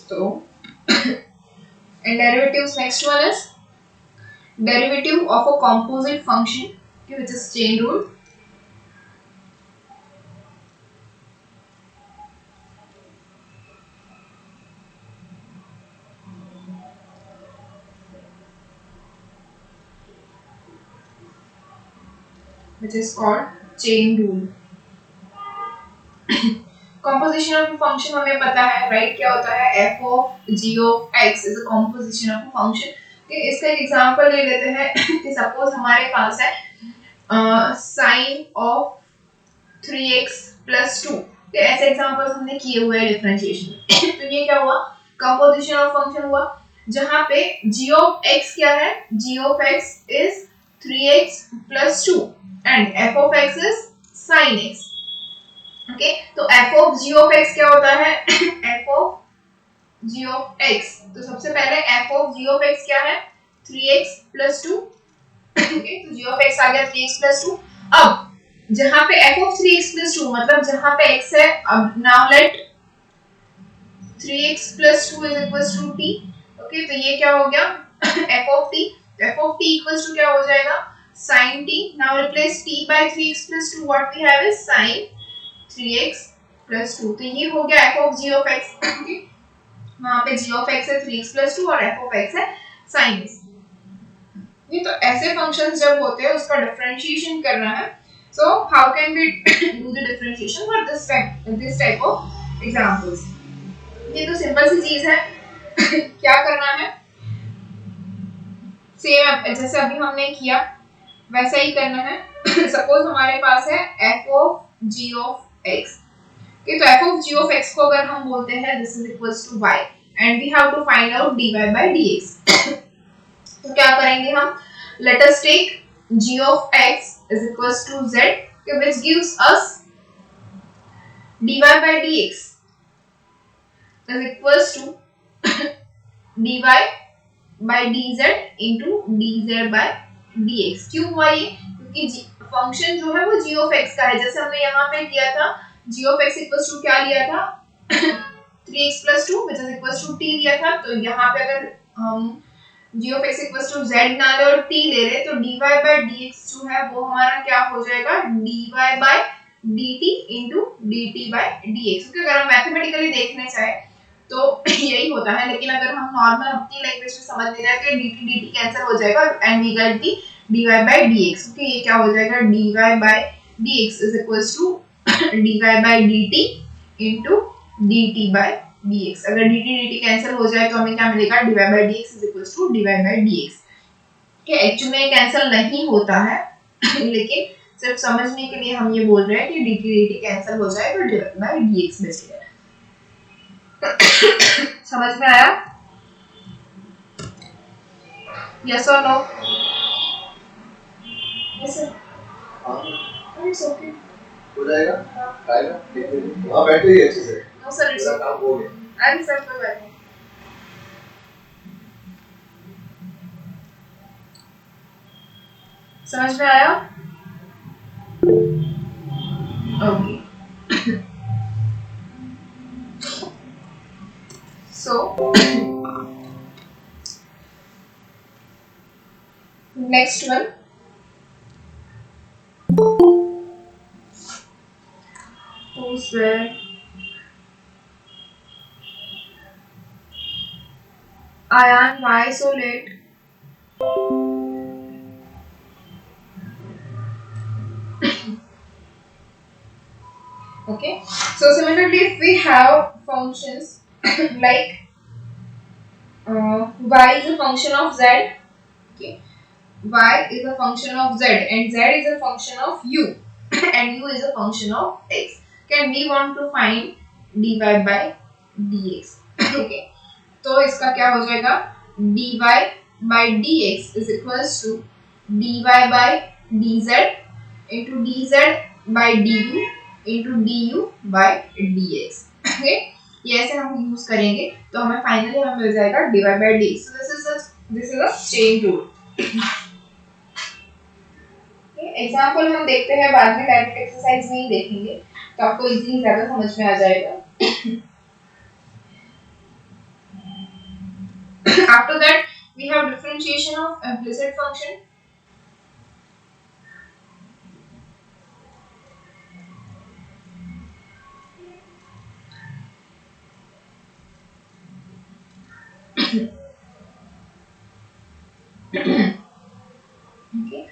So, and derivatives, next one is derivative of a composite function, okay, which is chain rule. Which is called chain rule. Composition of a function हमें पता है, right? क्या होता है? f of g of x is a composition of a function. इसका एक example ले लेते हैं कि सपोज हमारे पास है sin of 3x plus 2. तो ऐसे एग्जांपल्स हमने किए हुए हैं डिफरेंशिएशन में. तो ये क्या हुआ? कंपोजिशन ऑफ फंक्शन हुआ, जहां पे g of x क्या है? g of x is 3x plus 2 and f of x is sin x. Okay, तो f of g of x क्या होता है? f of g of x, तो सबसे पहले f of g of x क्या है? 3x plus 2. ओके, तो g of x आ गया 3x plus 2. अब जहां पे f of 3x plus 2 मतलब जहां पे x है, अब now let 3x plus 2 is equals to t. Okay, तो ये क्या हो गया? f of t. f of t equals to क्या हो जाएगा? sin t. Now replace t by 3x plus 2. What we have is sin 3x plus 2. तो ये हो गया f of g of x. वहां पे g of x है 3x plus 2 और f of x है sin x. ये तो ऐसे फंक्शंस जब होते हैं उसका डिफरेंशिएशन करना है. So how can we do the differentiation for this type of examples? ये तो सिंपल सी चीज है. क्या करना है? सेम जैसे अभी हमने किया वैसा ही करना है. सपोज हमारे पास है f of g of x. तो f of g of x को अगर हम बोलते हैं this is equals to y and we have to find out dy by dx. तो क्या करेंगे हम? Let us take g of x is equals to z, which gives us dy by dx is equals to dy by dz into dz by dx. क्यों हुआ ये? क्योंकि function जो है वो g of x का है. जैसे हमने यहाँ पे किया था g of x equals to क्या लिया था? 3x plus 2 which is equals to t लिया था. तो यहाँ पे अगर हम g of x equals to z ना ले और t ले ले तो dy by dx जो है वो हमारा क्या हो जाएगा? dy by dt into dt by dx. क्योंकि अगर हम मैथमेटिकली देखने चाहे तो यही होता है, लेकिन अगर हम नॉर्मल अपनी लैंग्वेज में समझ ले तो dt dt कैंसिल हो जाएगा and we get the dy by dx. Okay, ये क्या हो जाएगा? dy by dx is equals to dy by dt into dt by dx. अगर dt dt कैंसिल हो जाए तो हमें क्या मिलेगा? dy by dx is equals to dy by dx. कि एक्चुअली में कैंसिल नहीं होता है लेकिन सिर्फ समझने के लिए हम ये बोल रहे हैं कि dt dt कैंसिल हो जाए तो dy by dx बचेगा. समझ में आया? Yes or no? Yes sir. It's okay. हो जाएगा? आएगा? वहाँ बैठे ही अच्छे से. No sir, it's okay. काम हो गया. अरे सर कोई बात नहीं. समझ में आया? Okay. So next one. Who's there? Ayan, why so late? Okay. So similarly, if we have functions like y is a function of z, okay, y is a function of z and z is a function of u and u is a function of x. Can we want to find dy by dx? Okay, तो इसका क्या हो जाएगा? dy by dx is equals to dy by dz into dz by du into du by dx. Okay, ये ऐसे हम use करेंगे तो हमें फाइनली हमें मिल जाएगा dy by dx. So this is a chain rule. Example हम देखते हैं बाद में, डायरेक्ट एक्सरसाइज नहीं देखेंगे तो आपको इजीली ज्यादा समझ में आ जाएगा. After that, we have differentiation of implicit function. Okay.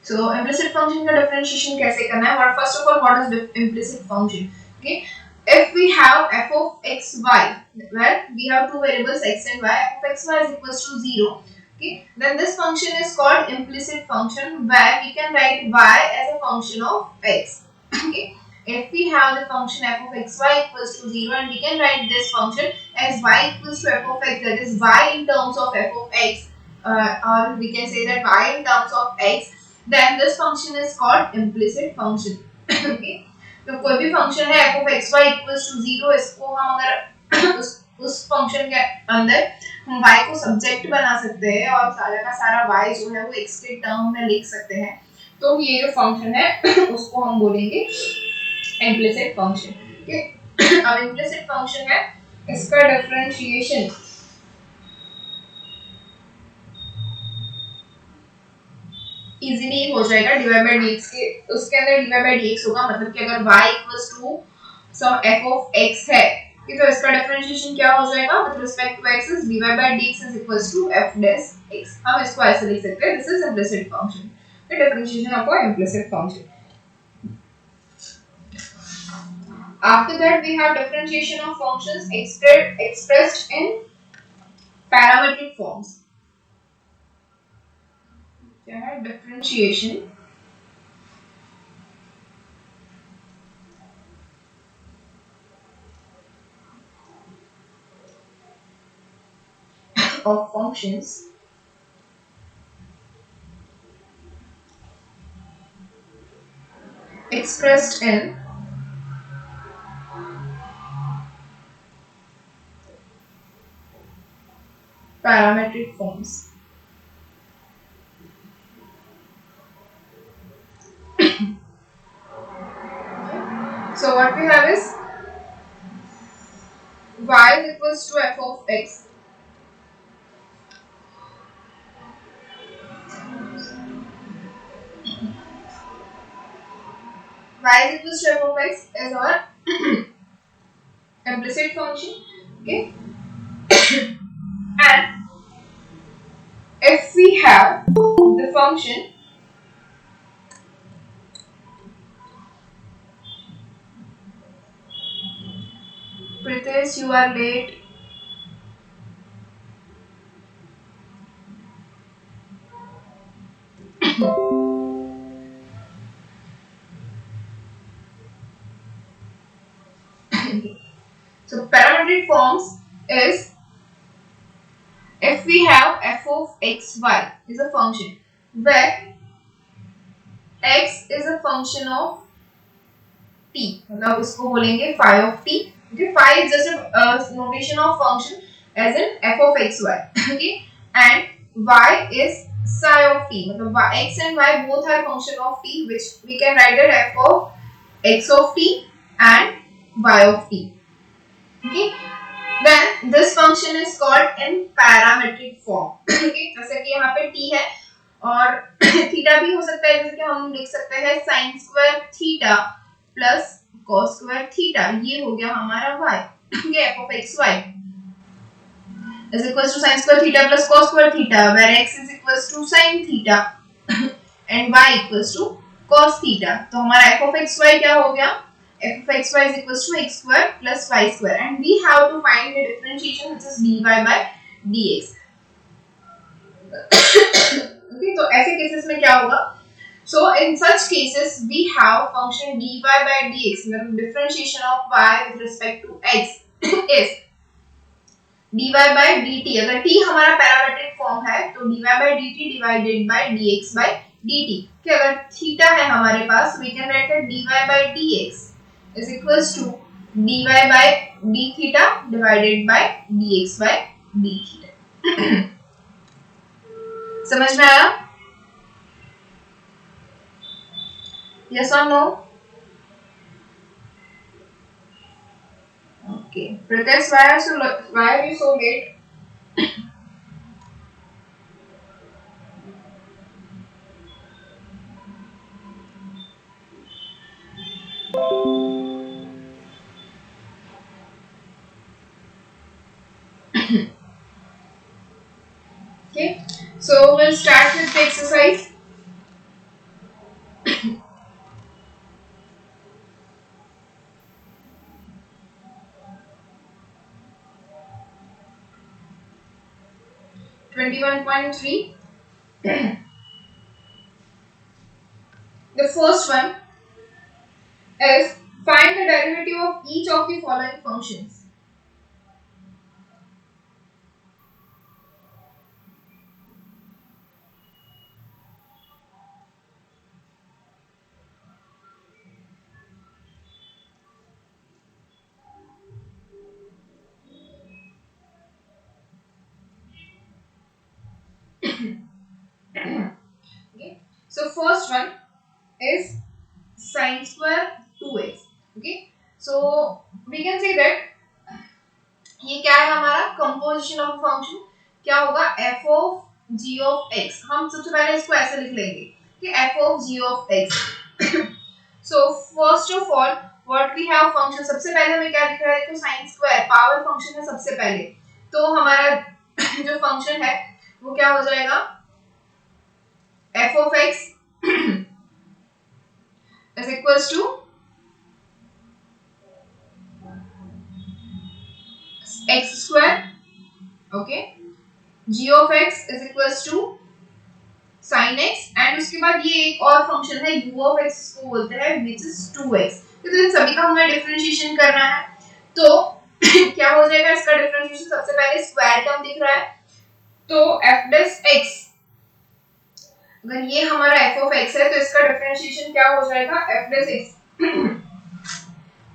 So implicit function का differentiation कैसे करना है? और first of all, what is implicit function? Okay. If we have f of x y, where we have two variables x and y, f of x y is equals to 0. Okay. Then this function is called implicit function, where we can write y as a function of x. Okay. If we have the function f of x y equals to 0, and we can write this function as y equals to f of x, that is y in terms of f of x, or we can say that y in terms of x, then this function is called implicit function. Okay. तो कोई भी function है f of x y equals to 0, इसको हम अगर उस function के अंदर हम y को सब्जेक्ट बना सकते हैं और सारा का सारा y जो है वो x के टर्म में लिख सकते हैं, तो ये जो फंक्शन है उसको हम बोलेंगे implicit function. Okay. अब implicit function है, इसका डिफरेंशिएशन इजीली हो जाएगा dy by dx के, उसके अंदर dy by dx होगा, मतलब कि अगर y equals to some f of x है, तो इसका डिफरेंशिएशन क्या हो जाएगा with respect to x is dy by dx is equals to f dash x. हम इसको ऐसे लिख सकते हैं, दिस इज implicit function. तो डिफरेंशिएशन आपको implicit function. After that, we have differentiation of functions expressed in parametric forms. क्या है differentiation of functions expressed in parametric forms. So what we have is y is equals to f of x y is equals to f of x is our implicit function. Okay. And if we have the function Pritesh, you are late. So parametric forms is if we have f of x y is a function where x is a function of t, मतलब उसको बोलेंगे phi of t. Okay, phi is just a notation of function as in f of x y. Okay, and y is psi of t, मतलब x and y both are function of t, which we can write it f of x of t and y of t. Okay, then this function is called in parametric form. Okay, जैसे कि यहाँ पे t है और theta भी हो सकता है, जैसे कि हम लिख सकते हैं sin square theta plus cos square theta, ये हो गया हमारा y. Okay, f of x y is equals to sin square theta plus cos square theta, where x is equals to sin theta and y equals to cos theta. तो हमारा f of x y क्या हो गया? f of x y is equals to x square plus y square, and we have to find the differentiation, which is dy by dx. Okay, तो ऐसे cases में क्या होगा? So in such cases we have function dy by dx, मतलब differentiation of y with respect to x is dy by dt. अगर t हमारा parametric form है तो dy by dt divided by dx by dt. कि अगर theta है हमारे पास, we can write it dy by dx is equals to dy by d theta divided by dx by d theta. समझ में आया? Yes or no? Okay. Pritesh, why are you so late? So we'll start with the exercise. (21.3). The first one is find the derivative of each of the following functions. Okay. So first one is sin square 2x. Okay. So we can say that ये क्या है हमारा composition of function क्या होगा f of g of x. हम सबसे पहले इसको ऐसे लिख लेंगे कि f of g of x. So first of all what we have function सबसे पहले हमें क्या दिख रहा है तो sin स्क्वायर पावर फंक्शन है सबसे पहले. तो हमारा जो फंक्शन है वो क्या हो जाएगा f of x is equals to x square. Okay, g of x is equals to sin x and उसके बाद ये एक और फंक्शन है u of x को बोलते हैं which is 2x. तो इन सभी का हमें डिफरेंशिएशन करना है. तो क्या हो जाएगा इसका डिफरेंशिएशन सबसे पहले स्क्वायर टर्म दिख रहा है तो f dash x. अगर ये हमारा f of x है तो इसका डिफरेंशिएशन क्या हो जाएगा f dash x.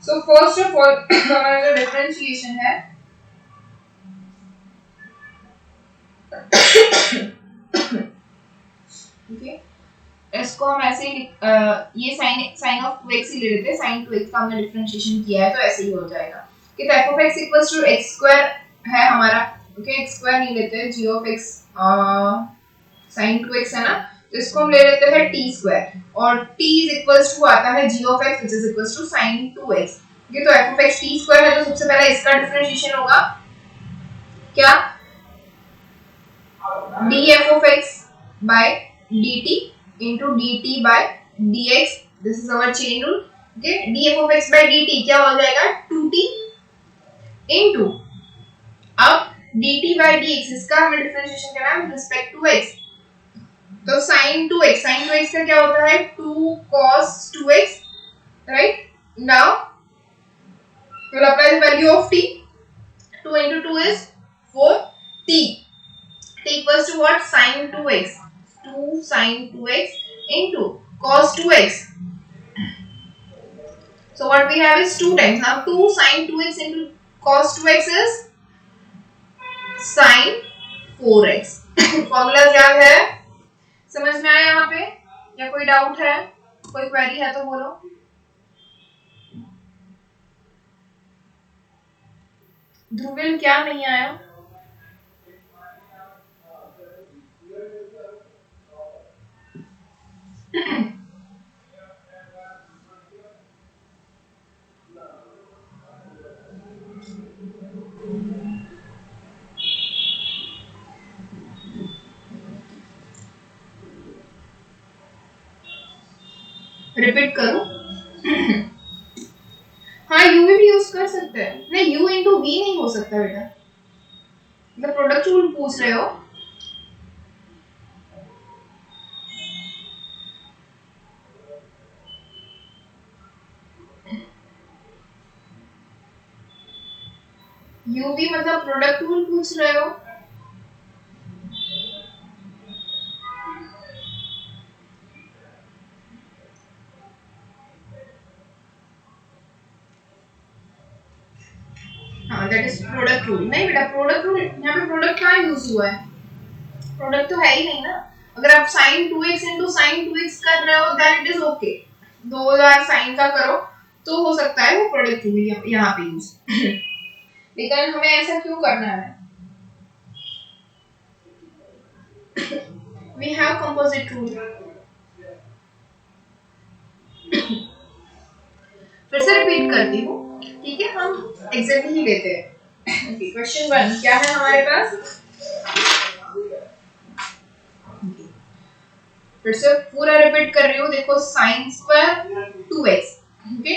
So first of all हमारा जो डिफरेंशिएशन है ओके इसको हम ऐसे ही ये sin ऑफ 2x ही ले लेते हैं. sin 2x का हमने डिफरेंशिएशन किया है तो ऐसे ही हो जाएगा कि f of x equals to x square है हमारा. ओके x square नहीं लेते हैं g of x sin 2x है ना तो इसको हम ले लेते हैं t square और t is equals to आता है g of x which is equals to sin 2x. Okay तो f of x t square है तो सबसे पहले इसका डिफरेंशिएशन होगा क्या df of x by dt into dt by dx. This is our chain rule. Okay, df of x by dt क्या हो जाएगा 2t into अब dt by dx इसका हमें डिफरेंशिएशन करना है with respect to x. तो sin 2x का क्या होता है 2 cos 2x, right? Now we'll apply the value of t. 2 into 2 is 4t. T equals to what? Sin 2x. 2 sin 2x into cos 2x. So what we have is 2 times. Now 2 sin 2x into cos 2x is sin 4x. Formula क्या है समझ में आया यहाँ पे या कोई doubt है कोई क्वेरी है तो बोलो. ध्रुविल क्या नहीं आया रिपीट करो. हाँ u भी यूज कर सकते हैं. नहीं u into v नहीं हो सकता बेटा मतलब प्रोडक्ट रूल पूछ रहे हो. u भी मतलब प्रोडक्ट रूल पूछ रहे हो. हाँ दैट इज प्रोडक्ट रूल. नहीं बेटा प्रोडक्ट रूल यहाँ पे प्रोडक्ट कहाँ यूज हुआ है प्रोडक्ट तो है ही नहीं ना. अगर आप sin 2x into sin 2x कर रहे हो then it is okay. 2000 sin का करो तो हो सकता है वो प्रोडक्ट रूल यहाँ पे यूज. लेकिन हमें ऐसा क्यों करना है we have composite rule. फिर से रिपीट करती हूँ ठीक है हम एग्जैक्टली ही लेते हैं. क्वेश्चन 1 क्या है हमारे पास फिर से पूरा रिपीट कर रही हूँ, देखो sin स्क्वायर 2x, ओके।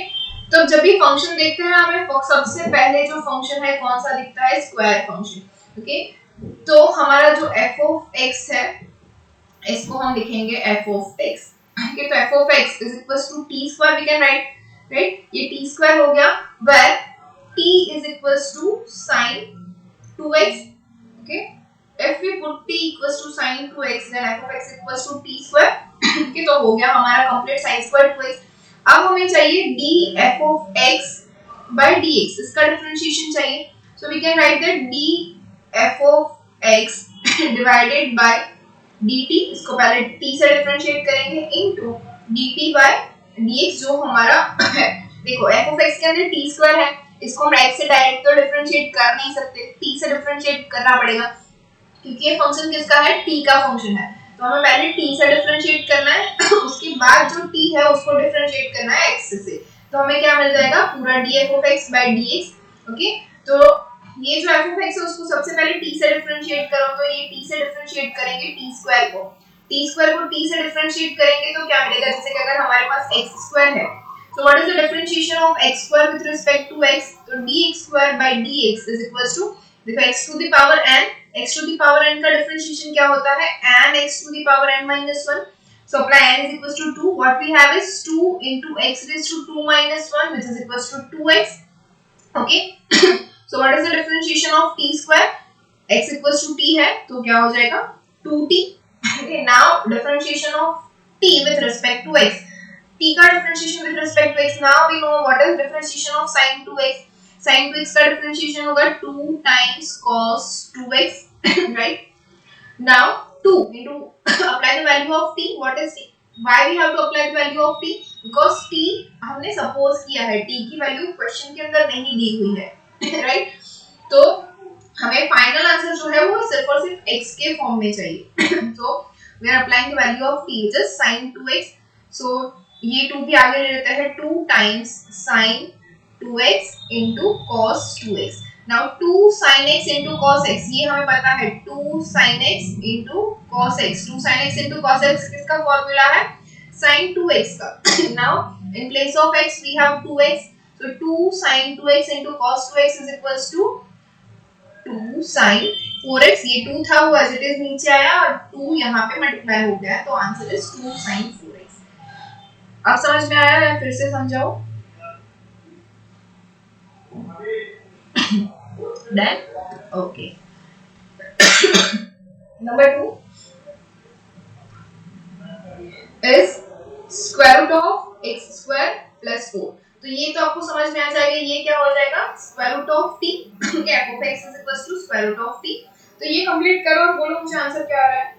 तो जब भी फंक्शन देखते हैं हमें सबसे पहले जो फंक्शन है कौन सा दिखता है, स्क्वायर फंक्शन, ओके। तो हमारा जो f ऑफ x है इसको हम लिखेंगे f ऑफ x, ओके। तो f of x is equal to t square, we can write, right, ये t स्क्वायर हो गया, where t is equal to sin 2x, okay. If we put t equals to sin 2x, then f of x equals to t square, okay. तो हो गया हमारा complete sin square 2x। अब हमें चाहिए d f of x by dx, इसका differentiation चाहिए, so we can write that d f of x divided by dt, इसको पहले t से डिफरेंशिएट करेंगे into dt by dx जो हमारा है। देखो f of x के अंदर t स्क्वायर है, इसको हम x से डायरेक्ट तो डिफरेंशिएट कर नहीं सकते, t से डिफरेंशिएट करना पड़ेगा, क्योंकि ये फंक्शन किसका है, t का फंक्शन है। तो हमें पहले t से डिफरेंशिएट करना है उसके बाद जो t है उसको डिफरेंशिएट करना है x से। तो हमें क्या मिल जाएगा, पूरा df of x by dx, okay. तो ये जो f of x है उसको सबसे पहले t से डिफरेंशिएट करो, तो ये t से डिफरेंशिएट करेंगे t स्क्वायर को, t स्क्वायर को t से डिफरेंशिएट करेंगे तो क्या मिलेगा, जैसे कि अगर हमारे पास x स्क्वायर है, so what is the differentiation of x square with respect to x, तो dx square by dx is equals to, देखो x to the power n, x to the power n का differentiation क्या होता है, n x to the power n minus 1, so apply n is equals to 2, what we have is 2 into x raised to 2 minus 1 which is equals to 2x, okay। so what is the differentiation of t square, x equals to t है तो क्या हो जाएगा 2t, okay। now differentiation of t with respect to x, t का differentiation with respect to x, now we know what is differentiation of sin 2x, sin 2x का differentiation होगा 2 times cos 2x, right। now 2 into apply the value of t, what is t, why we have to apply the value of t, because t हमने suppose किया है, t की value question के अंदर नहीं दी हुई है, right। तो हमें फाइनल आंसर जो है वो सिर्फ और सिर्फ x के फॉर्म में चाहिए, so we are applying the value of t which is sin 2x, so ये 2 भी आगे ले लेते हैं, 2 times sin 2x into cos 2x, now 2 sin x into cos x, ये हमें पता है 2 sin x into cos x, 2 sin x into cos x किसका फॉर्मूला है, sin 2x का, now in place of x we have 2x, so 2 sin 2x into cos 2x is equals to 2 sin 4x, ये 2 था वो as it is नीचे आया और 2 यहाँ पे मल्टीप्लाई हो गया, तो आंसर इज 2 sin 4x। अब समझ में आया या फिर से समझाओ, done, okay. Number 2 is square root of x square plus 4, तो ये तो आपको समझ में आ जाएगा, ये क्या हो जाएगा स्क्वायर रूट ऑफ t, ठीक है, f of x is equals to square root of t, तो ये कंप्लीट करो और बोलो मुझे आंसर क्या आ रहा है।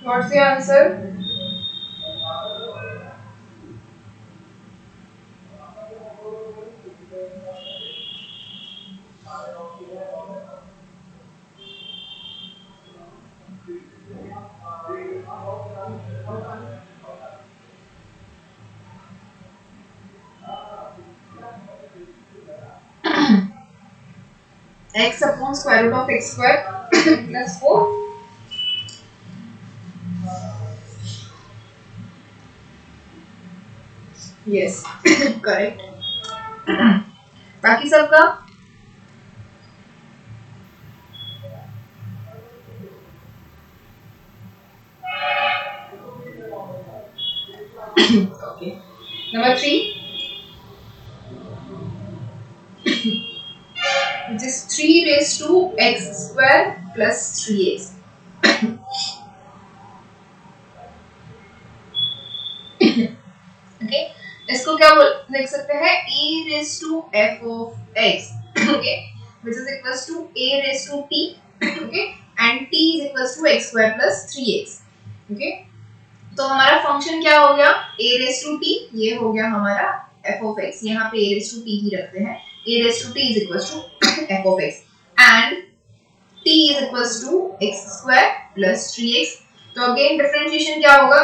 What's the answer? X upon square root of x square plus 4. Yes correct. बाकी सबका okay. Number 3 which is 3 raised to x square plus 3x। Okay, इसको क्या लिख सकते हैं, a raised to f of x, okay, which is equals to a raised to t, okay, and t is equals to x square plus 3x, okay। तो हमारा function क्या हो गया, a raised to t, ये हो गया हमारा f of x, यहाँ पे a raised to t ही रखते हैं, a raised to t is equals to f of x and t is equals to x square plus 3x। तो अगेन डिफरेंशिएशन क्या होगा,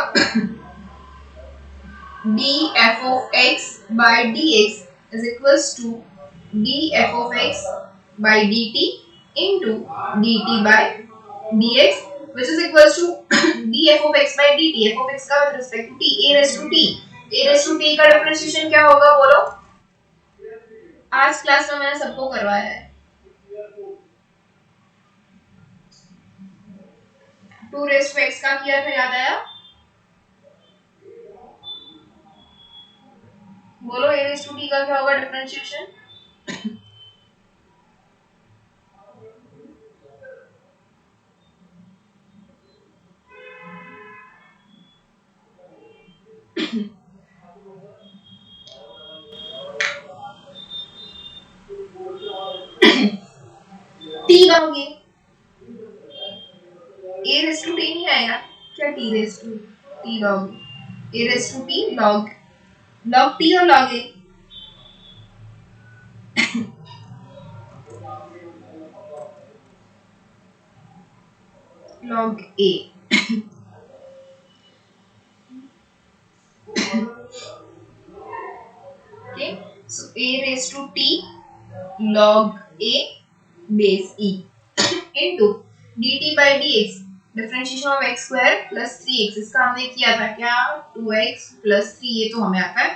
df of x by dx is equals to df of x by dt into dt by dx which is equals to df of x by dt, f of x का with respect to t, a raised to t, a raised to t का differentiation क्या होगा बोलो, आज class में मैंने सबको करवाया है। 2 raised to x का किया था, याद आया, बोलो a raised to t का क्या होगा डिफरेंशिएशन, t का होगी, a raised to t नहीं आएगा क्या, t raised to t log, a raised to t log log t और log a, log a, okay, so a raised to t log a base e into dt by dx differentiation of x square plus 3x, इसका हमने किया था क्या 2x plus 3, ये तो हमें आता है,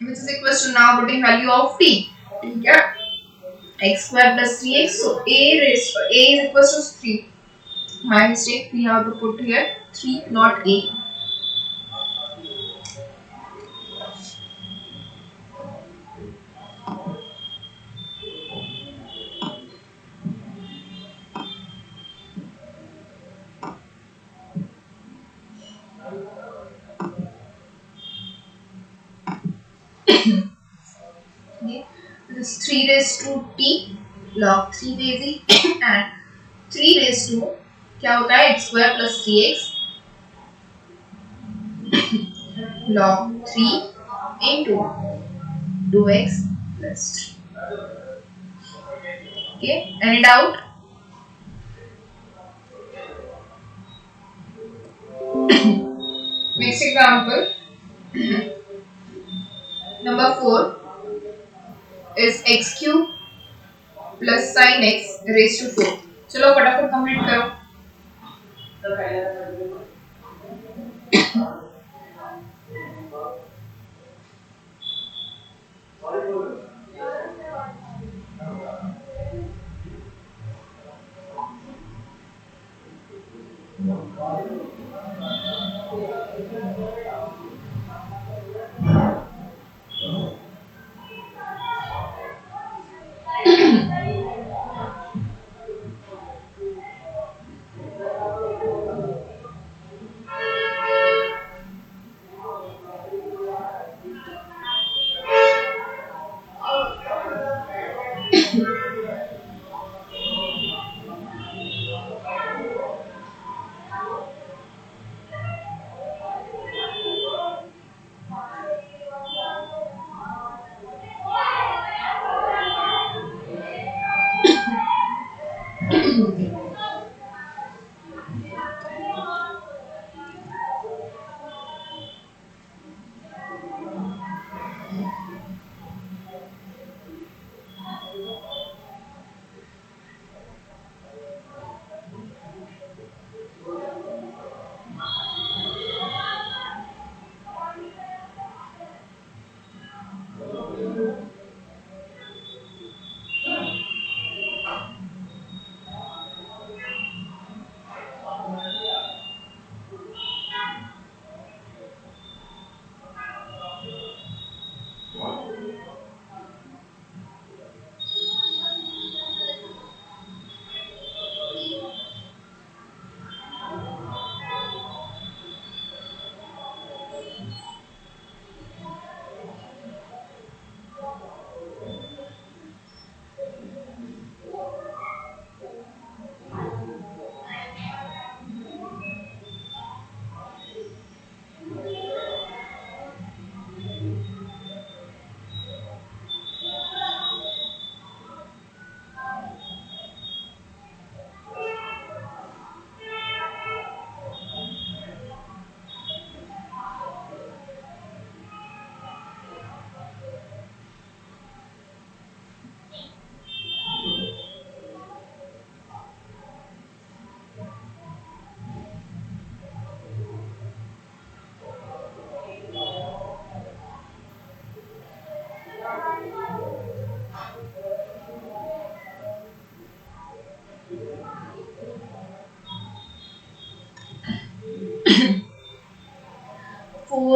which is equals to now putting value of t, ठीक है, x square plus 3x, so a raised to a is equals to 3, my mistake, we have to put here 3 not a, this 3 raised to t log 3 base e and 3 raised to क्या होता है x square plus 3x log 3 into 2x plus 3, okay, any doubt, next example number 4 is x cube plus sin x raised to 4, चलो फटाफट complete करो।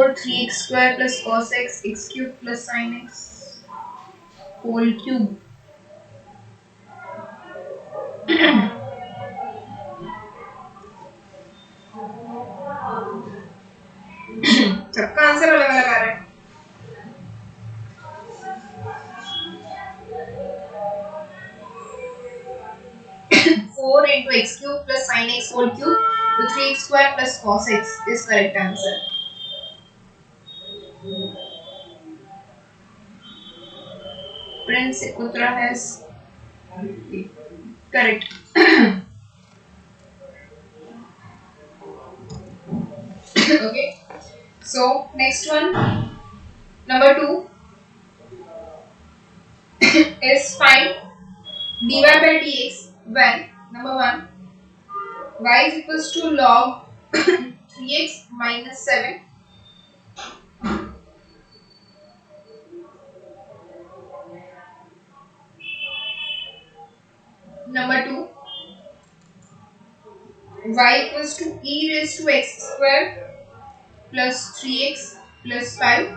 4 3x square plus cos x x cube plus sin x whole cube. सबका answer अलग अलग आ रहा है. 4 into x cube plus sin x whole cube to 3x square plus cos x is correct answer. Prince Putra has correct. Okay. So next one, number 2 is find dy by dx when number 1 y is equals to log 3x minus 7. Number 2 y equals to e raised to x square plus 3x plus 5.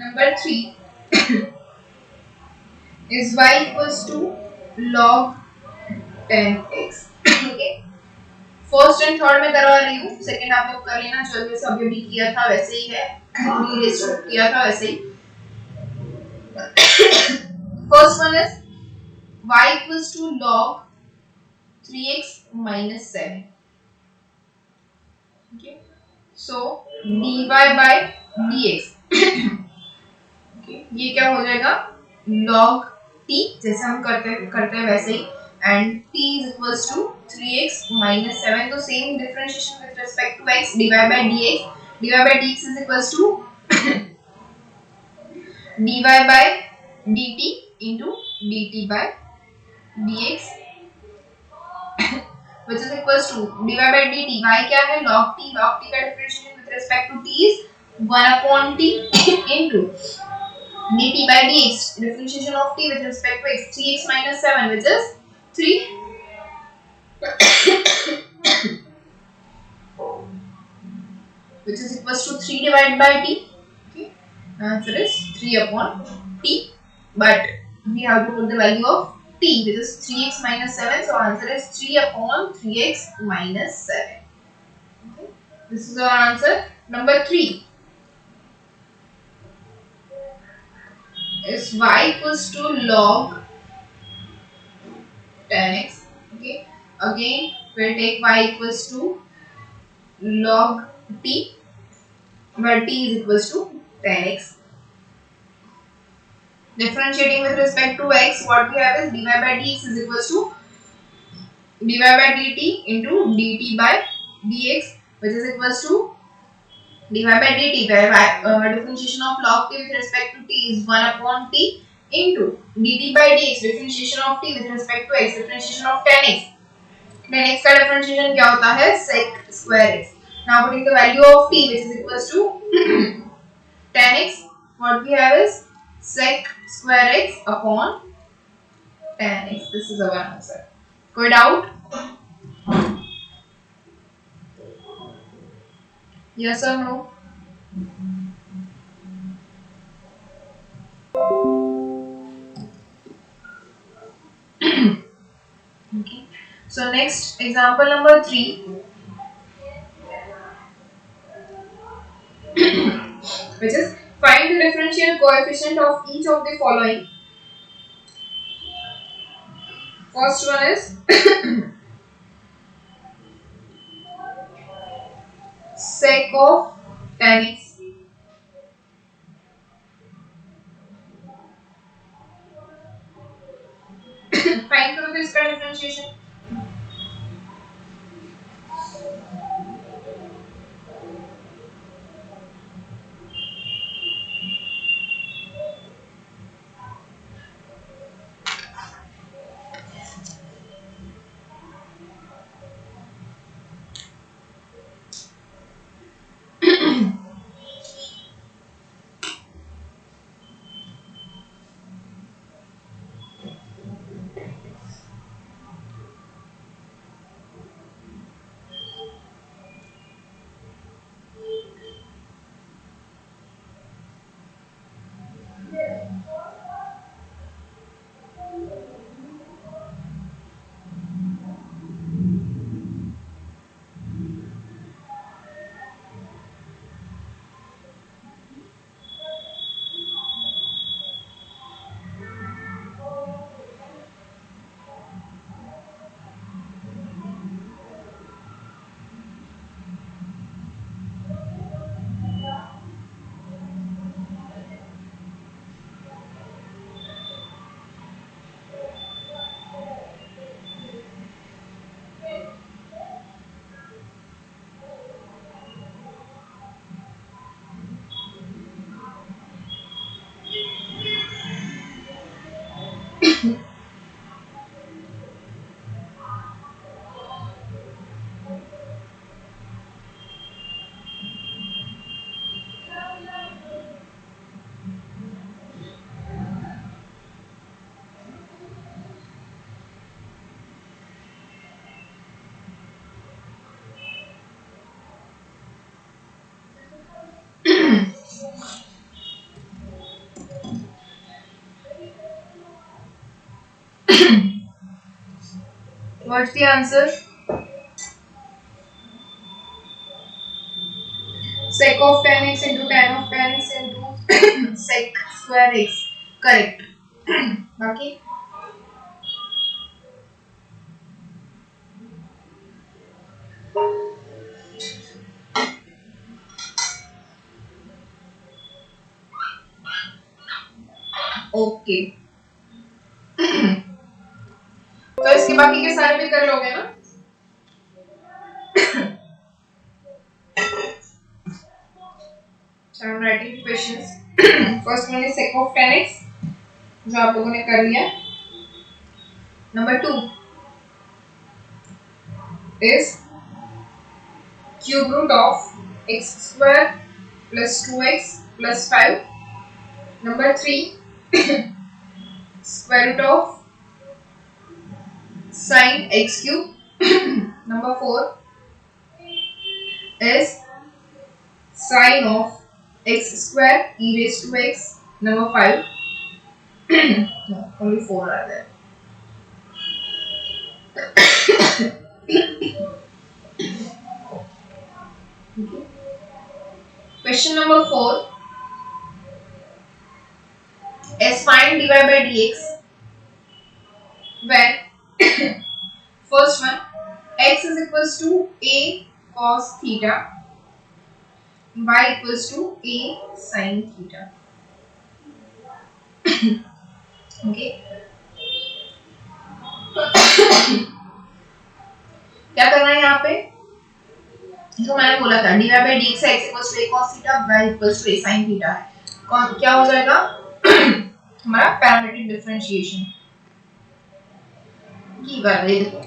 Number 3 is y equals to log 10x. Okay. First and third में करवा रही हूँ, second आप लोग कर लेना जल्दी से, अभी भी किया था वैसे ही है, रीरेस्ट किया था वैसे ही. First one is y equals to log 3x minus 7. Okay, so dy by dx. Okay, ये क्या हो जाएगा log t, जैसे हम करते हैं वैसे ही, and t is equals to 3x minus 7. तो same differentiation with respect to x, dy by dx. dy by dx is equals to dy by dt into dt by dx, which is equals to dy by dt. y क्या है log t का differentiation with respect to t is 1 upon t into dt by dx, differentiation of t with respect to x, 3x minus 7, which is 3. Which is equals to 3 divided by t. Okay, answer is 3 upon t, but we have to put the value of t, which is 3x minus 7, so answer is 3 upon 3x minus 7. Okay, this is our answer. Number 3 is y equals to log 10x. Okay, again we'll take y equals to log t, where t is equals to 10x. Differentiating with respect to x, what we have is dy by dx is equals to dy by dt into dt by dx, which is equals to dy by dt, where differentiation of log t with respect to t is 1 upon t into dt by dx, differentiation of t with respect to x, differentiation of 10x. 10x का differentiation क्या होता है sec square x. Now putting the value of t, which is equals to 10x, what we have is sec square x upon 10x. This is our answer. कोई doubt? Yes or no? Okay. So next example number 3, which is find the differential coefficient of each of the following. First one is sec of 10x. Find करो तो इसका differentiation. What's the answer? Sec of tan x into tan of tan x into sec square x. Correct. बाकी okay. तो इसके बाकी के सारे भी कर लोगे ना? So I'm writing the questions. First one is sec of tan x, जो आप लोगों ने कर लिया. Number 2 is cube root of x square plus 2x plus 5. Number 3 square root of sin x cube. Number 4 is sin of x square e raised to x. Number 5 no, only 4 are there. Okay. Question number 4 is find dy by dx when first one x is equals to a cos theta, y equals to a sin theta. Okay. क्या करना है यहाँ पे? जो मैंने बोला था dy by dx x equals to a cos theta, y equals to a sin theta है. क्या हो जाएगा? हमारा पैरामीट्रिक डिफरेंशिएशन की बात है. देखो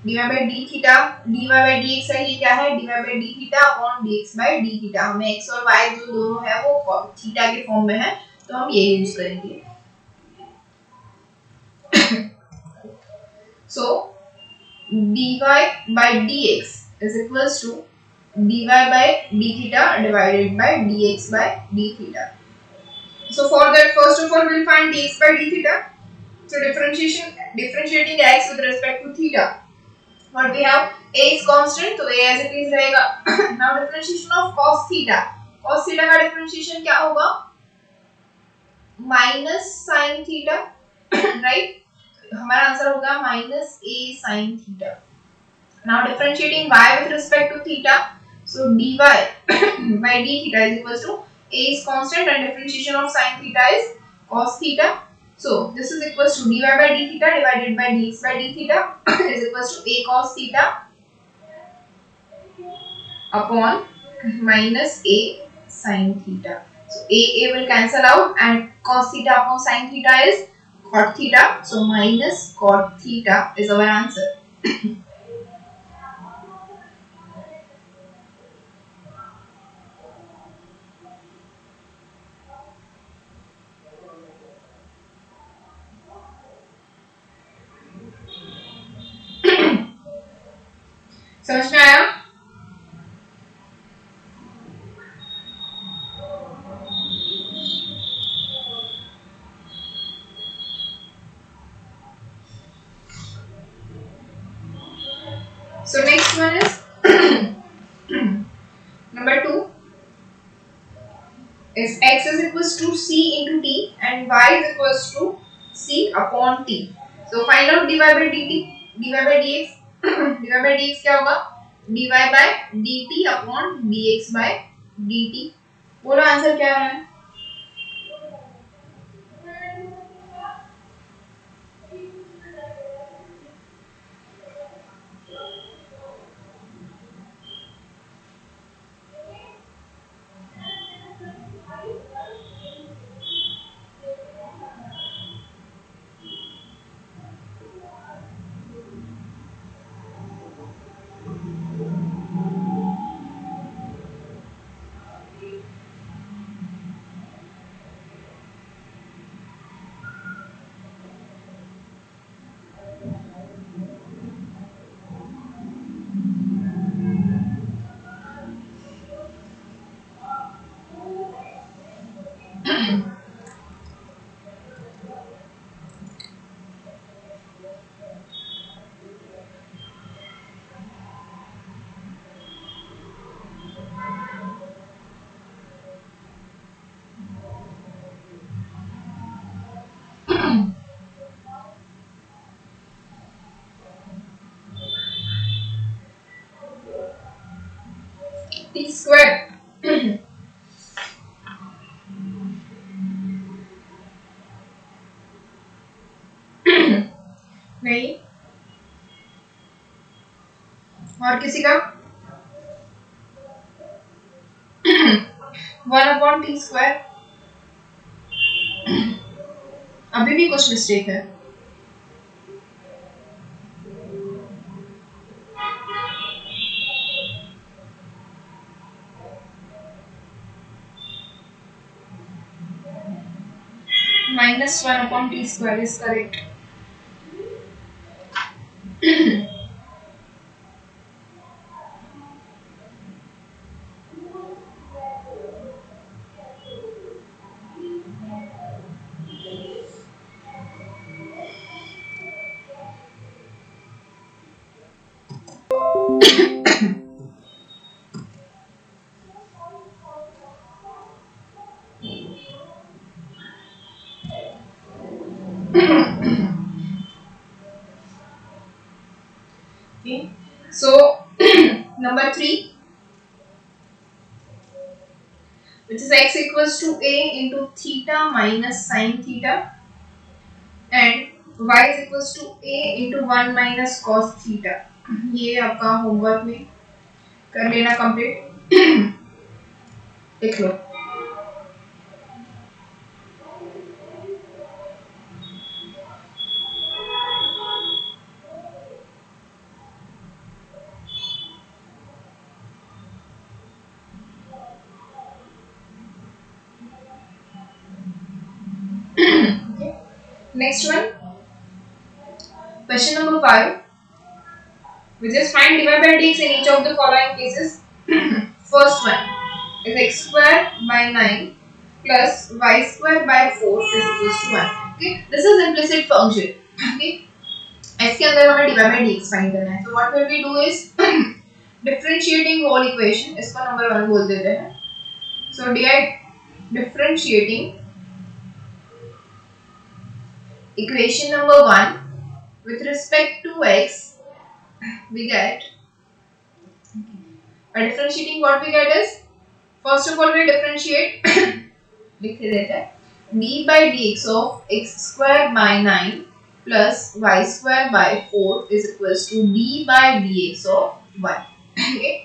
dy by d theta, dy by dx है, ये क्या है? dy by d theta upon dx by d theta. हमें x और y जो दोनों है वो थीटा के फॉर्म में है, तो हम ये यूज करेंगे. So dy by dx is equals to dy by d theta divided by dx by d theta. So for that, first of all we'll find dx by d theta. So differentiating x with respect to theta. What we have? A is constant, तो a as it is रहेगा. Now differentiation of cos theta. Cos theta का differentiation क्या होगा? Minus sin theta, right? हमारा answer होगा minus a sin theta. Now differentiating y with respect to theta. So dy by d theta is equals to a is constant and differentiation of sin theta is cos theta. So this is equals to dy by d theta divided by dx by d theta is equals to a cos theta upon minus a sin theta. So a will cancel out and cos theta upon sin theta is cot theta. So minus cot theta is our answer. समझ में आया? So next one is number 2 is x is equals to c into t and y is equals to c upon t. So find out dy by dt, dy by dx. dy by dx क्या होगा? dy by dt upon dx by dt. बोलो answer क्या है? Square नहीं, और किसी का 1/t²। अभी भी कुछ मिस्टेक है। -1/t² is correct. Okay. So number 3, which is x equals to a into theta minus sin theta, and y is equals to a into 1 minus cos theta. ये आपका होमवर्क में कर लेना कंप्लीट। लिख लो। Next one, question number 5, which is find dy by dx in each of the following cases. First one is x square by 9 plus y square by 4 is equals to 1. Okay, this is implicit function. Okay, इसके अंदर हमें dy by dx find करना है। So what will we do is differentiating whole equation, इसको number 1 बोल देते हैं। So differentiating equation number 1 with respect to x, we get by differentiating, what we get is, first of all we differentiate लिख देते हैं d by dx of x square by 9 plus y square by 4 is equals to d by dx of 1. Okay?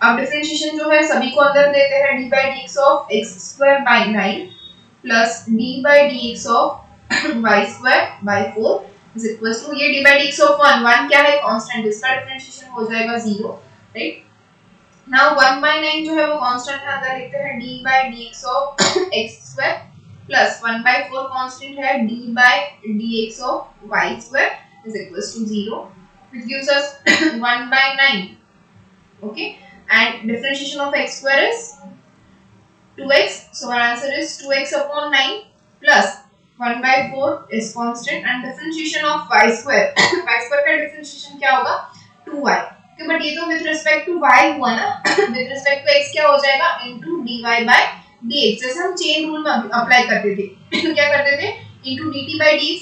अब differentiation जो है सभी को अंदर देते हैं d by dx of x square by 9 plus d by dx of y square by 4 is equals to, ये d by dx of 1 क्या है, कांस्टेंट, इसका डिफरेंशिएशन हो जाएगा 0, राइट। नाउ 1 by 9 जो है वो कांस्टेंट है, अंदर लिखते हैं d by dx of x square plus 1 by 4 constant है d by dx of y square is equals to 0, which gives us 1 by 9. Okay, and differentiation of x square is 2x, so our answer is 2x upon 9 plus 1 by 4 is constant, and differentiation of y square y square का differentiation क्या होगा, 2y। But ये तो with respect to y हुआ ना, with respect to x क्या हो जाएगा, इनटू dy by dx, जैसे हम चेन रूल में अप्लाई करते थे क्या करते थे, into dt by dx।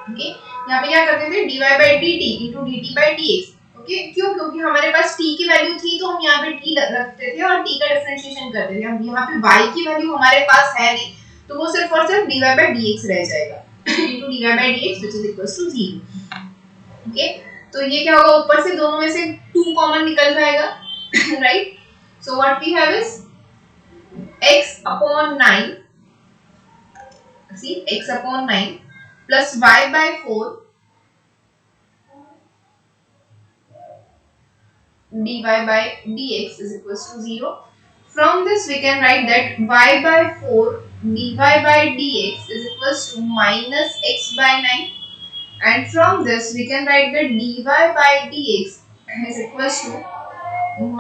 Okay, यहाँ पे क्या करते थे, dy by dt into dt by dx। Okay, क्यों, क्योंकि हमारे पास t की वैल्यू थी तो हम यहाँ पे t रखते थे और t का डिफरेंशिएशन करते थे। अब यहाँ पे y की वैल्यू हमारे पास है नहीं, तो वो सिर्फ और सिर्फ dy by dx रह जाएगा into dy by dx which is equals to 0। Okay, तो ये क्या होगा, ऊपर से दोनों में से 2 कॉमन निकल जाएगा, right. So what we have is x upon 9, see x upon 9 plus y by 4 dy by dx is equals to 0. From this we can write that y by 4 dy by dx is equals to minus x by 9. And from this we can write that dy by dx is equals to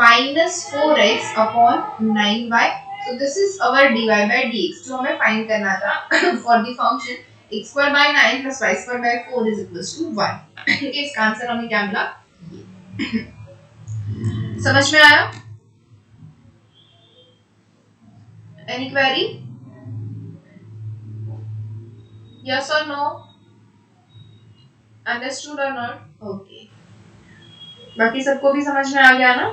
minus 4x upon 9y. So this is our dy by dx जो हमें find करना था for the function x square by 9 plus y square by 4 is equals to 1। ठीक है, इसका answer हमें क्या मिला, समझ में आया? Any query? Yes or no? Understood or not? Okay. बाकी सबको भी समझ में आ गया ना?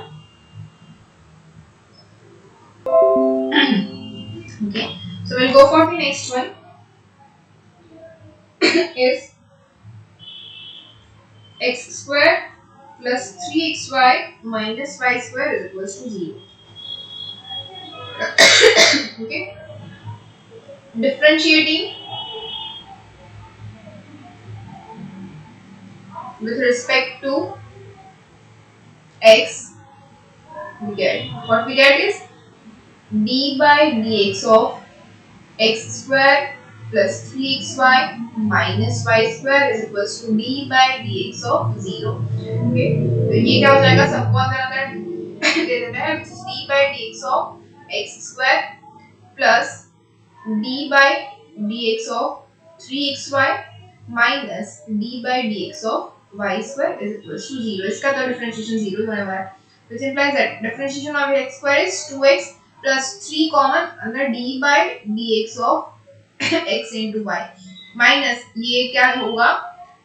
Okay, so we'll go for the next one. Is x square plus 3xy minus y square is equals to 0. Okay, differentiating with respect to x, we get what we get is d by dx of x square plus 3xy minus y square is equals to d by dx of 0. Okay, तो ये क्या हो जाएगा, सबको अंदर अंदर दे देते हैं, which is d by dx of x square plus d by dx of 3xy minus d by dx of y square is equals to 0. इसका तो डिफरेंशिएशन 0 होने वाला है, which implies that differentiation of x square is 2x plus 3 common under d by dx of x into y minus ये क्या होगा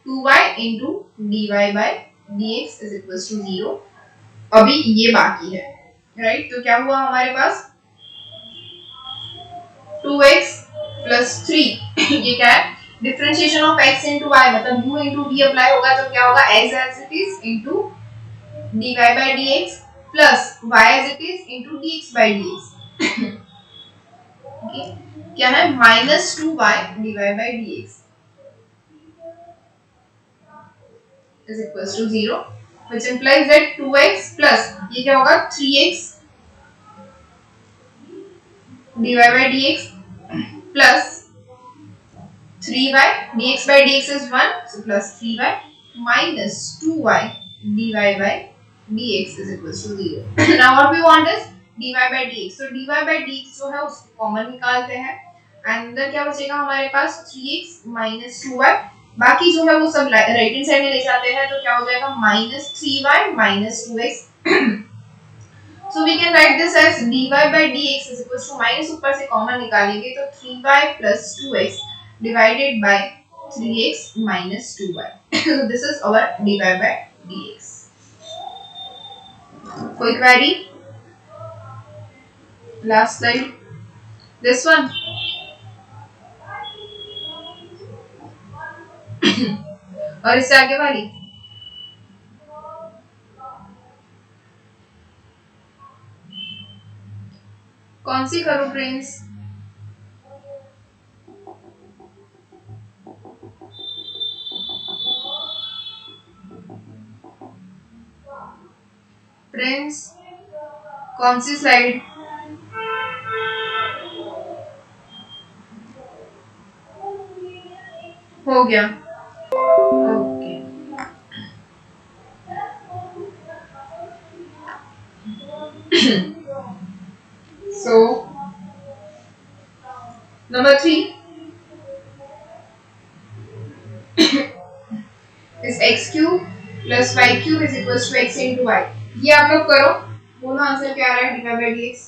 2y into dy by dx is equals to 0. अभी ये बाकी है, राइट? तो क्या हुआ हमारे पास 2x plus 3 ये क्या है, differentiation of x into y मतलब u into d अप्लाई होगा तो क्या होगा x as it is into dy by dx plus y as it is into dx by dx. Okay, क्या है minus 2y dy by dx is equals to 0, which implies that 2x plus ये क्या होगा 3x dy by dx plus 3y dx by dx is 1, so plus 3y minus 2y dy by dx is equals to 0. Now what we want is dy by dx. So dy by dx जो है उसको common निकालते हैं, अंदर क्या बचेगा हमारे पास 3x minus 2y, बाकी जो है वो सब राइट हैंड साइड में ले जाते हैं तो क्या हो जाएगा minus 3y minus 2x. So we can write this as dy by dx is equals to minus ऊपर से कॉमन निकालेंगे तो 3y plus 2x divided by 3x minus 2y. So this is our dy by dx. कोई query? Last slide. This one. और इससे आगे वाली कौन सी करूं फ्रेंड्स? फ्रेंड्स कौन सी स्लाइड? हो गया, okay. So number 3 is x cube plus y cube is equals to x into y. ये आप लोग करो, बोलो आंसर क्या आ रहा है dy by dx.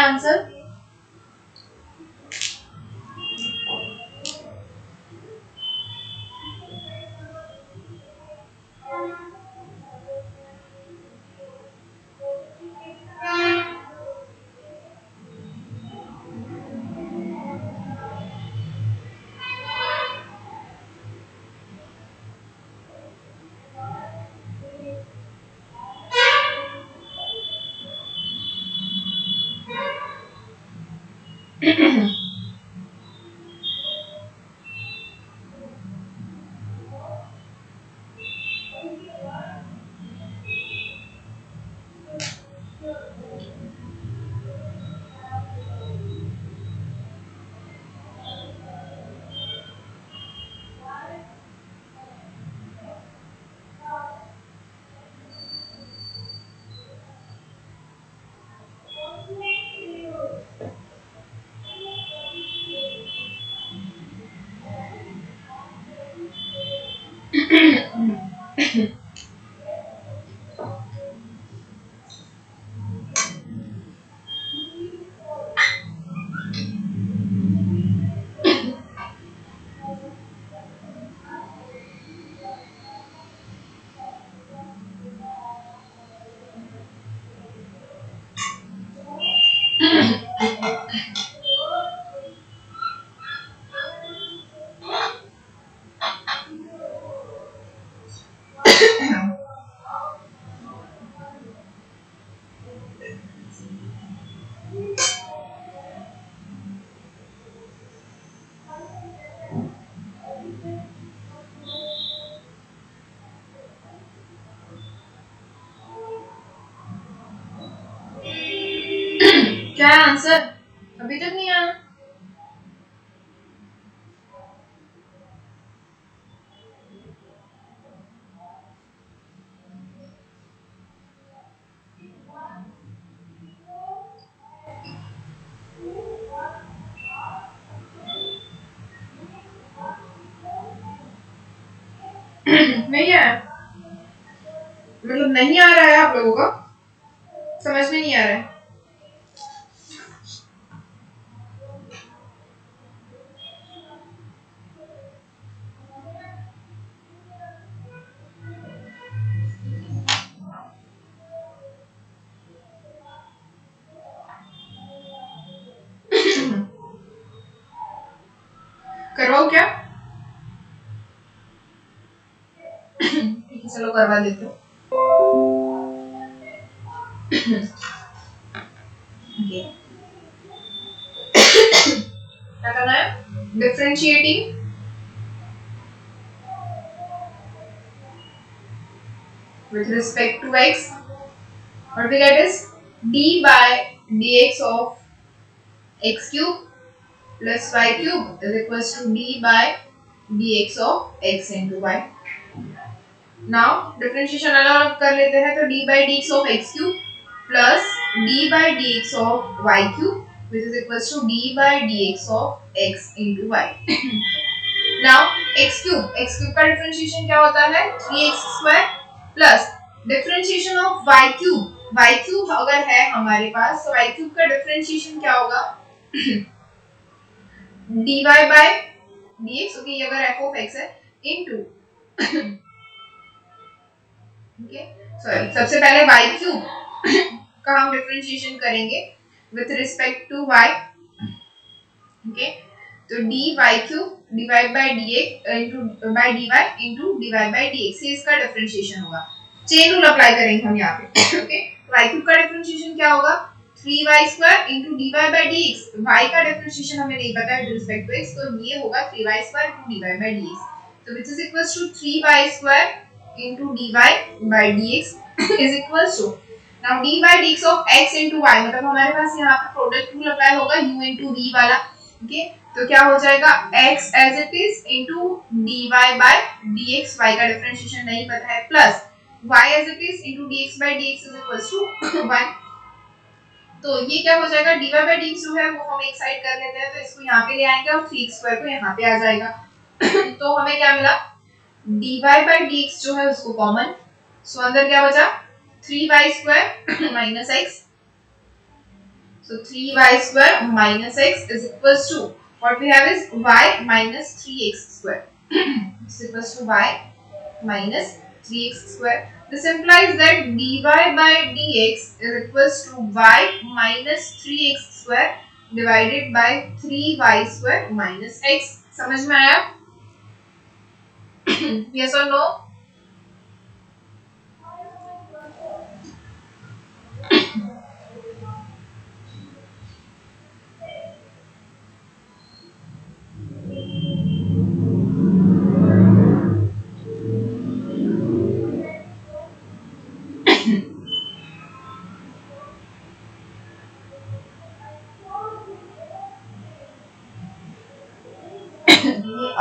आंसर? क्या आंसर? अभी तक नहीं आया? नहीं आया? मतलब नहीं आ रहा है आप लोगों का? समझ में नहीं आ रहा है? करवाओ क्या? ठीक है चलो करवा देते हो। क्या करना है? Differentiating with respect to x. What we get is d by dx of x cube plus y cube is equals to d by dx of x into y. Now differentiation अलग कर लेते हैं तो d by dx of x cube plus d by dx of y cube which is equals to d by dx of x into y. Now x cube का differentiation क्या होता है? 3x square plus differentiation of y cube अगर है हमारे पास तो y cube का differentiation क्या होगा? dy by dx ओके ये अगर f of x है into ओके सॉरी सबसे पहले y cube का हम डिफरेंशिएशन करेंगे with respect to y okay तो dy cube divide by dx into by dy into divide by dx ये इसका डिफरेंशिएशन होगा चेन रूल अप्लाई करेंगे हम यहाँ पे ओके y cube का डिफरेंशिएशन क्या होगा 3y square into dy by dx y का डिफरेंशिएशन हमें नहीं पता है विद रिस्पेक्ट टू x तो ये होगा 3y square into dy by dx so which is equals to 3y square into dy by dx is equals to now dy by dx of x into y मतलब हमारे पास यहाँ पे product rule apply होगा u into v वाला okay तो क्या हो जाएगा x as it is into dy by dx y का डिफरेंशिएशन नहीं पता है plus y as it is into dx by dx is equals to 1 तो ये क्या हो जाएगा dy by dx जो है वो हम एक साइड कर लेते हैं तो इसको यहाँ पे ले आएंगे और 3x स्क्वायर को यहाँ पे आ जाएगा तो हमें क्या मिला dy by dx जो है उसको कॉमन सो अंदर क्या बचा 3y square minus x So 3y square minus x is equals to, what we have is y minus 3x square. This is equals to y minus 3x square. This implies that dy by dx is equals to y minus 3x square divided by 3y square minus x. समझ में आया? Yes or no?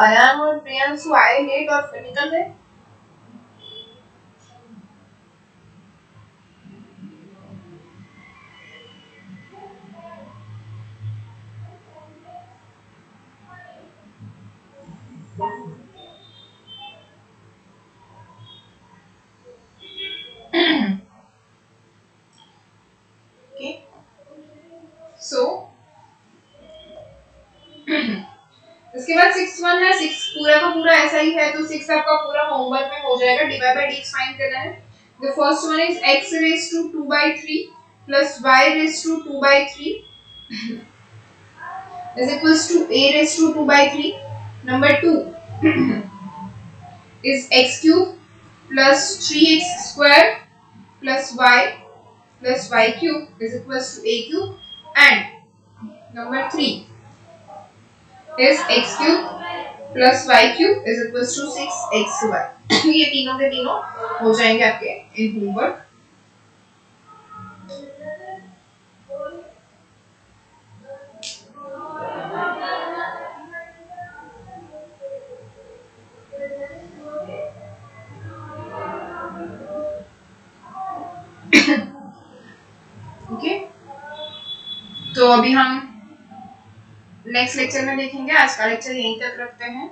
Ayan और प्रियांशु आए late और फिर निकल गए. Okay. So इसके बाद 6 है, 6 पूरा का पूरा ऐसा ही है, तो 6 आपका पूरा होमवर्क में हो जाएगा. dy by dx फाइंड करना है. The first one is x raised to 2 by 3 plus y raised to 2 by 3 is equals to a raised to 2 by 3. Number 2 is x cube plus 3x square plus y cube is equals to a cube, and number 3 is x cube plus y cube is equals to 6xy. ये तीनों के तीनों हो जाएंगे आपके in homework. Okay, तो अभी हम नेक्स्ट लेक्चर में देखेंगे. आज का लेक्चर यहीं तक रखते हैं.